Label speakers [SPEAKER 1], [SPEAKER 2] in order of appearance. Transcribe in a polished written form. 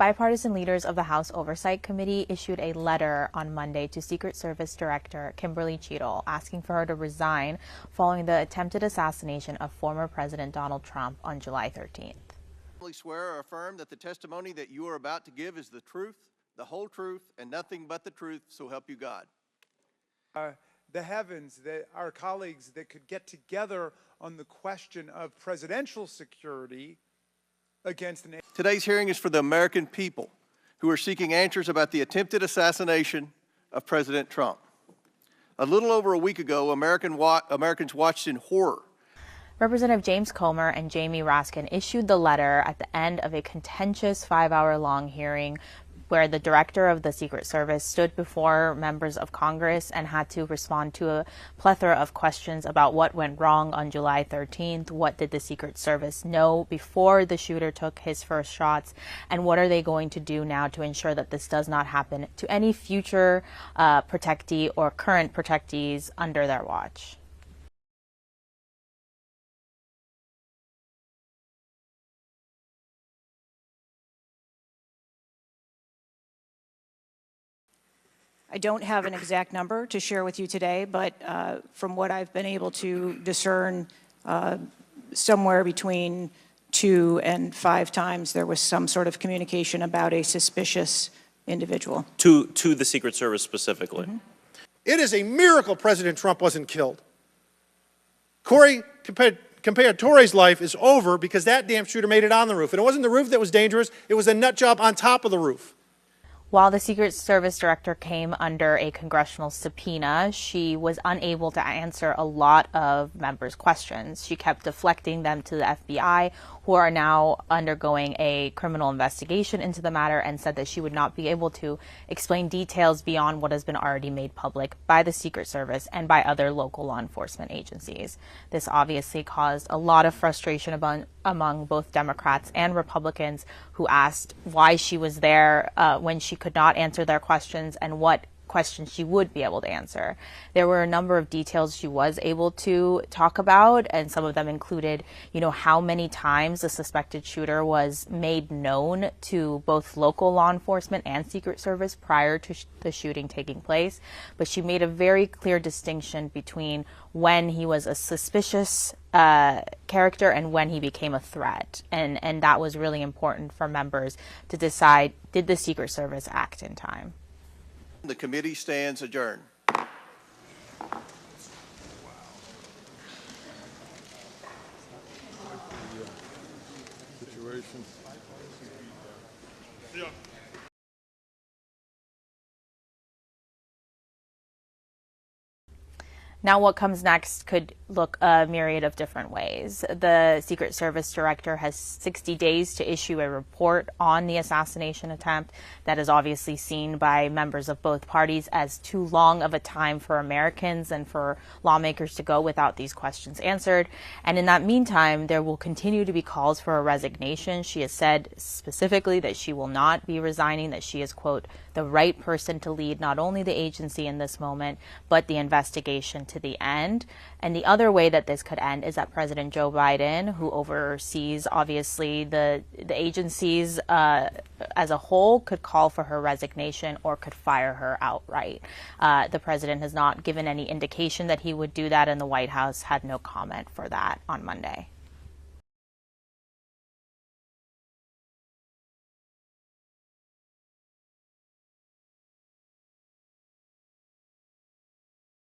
[SPEAKER 1] Bipartisan leaders of the House Oversight Committee issued a letter on Monday to Secret Service Director Kimberly Cheadle asking for her to resign following the attempted assassination of former President Donald Trump on July 13th.
[SPEAKER 2] I swear or affirm that the testimony that you are about to give is the truth, the whole truth, and nothing but the truth, so help you God.
[SPEAKER 3] The heavens, that our colleagues that could get together on the question of presidential security against an...
[SPEAKER 2] Today's hearing is for the American people who are seeking answers about the attempted assassination of President Trump. A little over a week ago, Americans watched in horror.
[SPEAKER 1] Representative James Comer and Jamie Raskin issued the letter at the end of a contentious 5-hour-long hearing where the director of the Secret Service stood before members of Congress and had to respond to a plethora of questions about what went wrong on July 13th, what did the Secret Service know before the shooter took his first shots, and what are they going to do now to ensure that this does not happen to any future protectee or current protectees under their watch.
[SPEAKER 4] I don't have an exact number to share with you today, but from what I've been able to discern, somewhere between 2 and 5 times there was some sort of communication about a suspicious individual.
[SPEAKER 5] To the Secret Service specifically?
[SPEAKER 4] Mm-hmm.
[SPEAKER 6] It is a miracle President Trump wasn't killed. Corey Comparator's life is over because that damn shooter made it on the roof. And it wasn't the roof that was dangerous, it was a nut job on top of the roof.
[SPEAKER 1] While the Secret Service director came under a congressional subpoena, she was unable to answer a lot of members' questions. She kept deflecting them to the FBI, who are now undergoing a criminal investigation into the matter, and said that she would not be able to explain details beyond what has been already made public by the Secret Service and by other local law enforcement agencies. This obviously caused a lot of frustration among both Democrats and Republicans, who asked why she was there when she could not answer their questions and what questions she would be able to answer. There were a number of details she was able to talk about, and some of them included, how many times the suspected shooter was made known to both local law enforcement and Secret Service prior to the shooting taking place. But she made a very clear distinction between when he was a suspicious character and when he became a threat. And that was really important for members to decide, did the Secret Service act in time?
[SPEAKER 2] The committee stands adjourned.
[SPEAKER 7] Situation.
[SPEAKER 1] Now what comes next could look a myriad of different ways. The Secret Service director has 60 days to issue a report on the assassination attempt. That is obviously seen by members of both parties as too long of a time for Americans and for lawmakers to go without these questions answered. And in that meantime, there will continue to be calls for a resignation. She has said specifically that she will not be resigning, that she is, quote, the right person to lead not only the agency in this moment, but the investigation to the end. And the other way that this could end is that President Joe Biden, who oversees obviously the agencies as a whole, could call for her resignation or could fire her outright. The president has not given any indication that he would do that, and the White House had no comment for that on Monday.